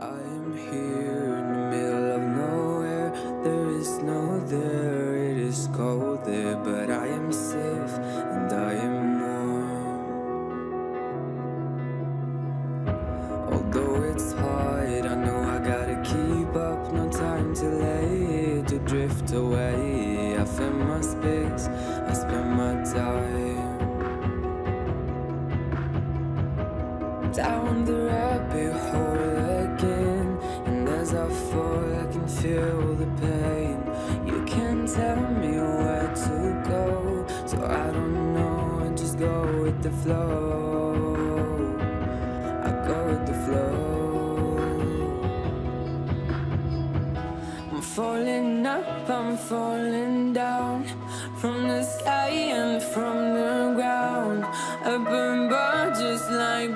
I am here in the middle of nowhere. There is no there, it is cold there, but I am safe and I am warm. Although it's hard, I know I gotta keep up. No time to lay, to drift away. I fill my space, I spend my time down the rabbit hole again. And as I fall, I can feel the pain. You can't tell me where to go, so I don't know, I just go with the flow. I go with the flow. I'm falling up, I'm falling down, from the sky and from the ground. I burn bright just like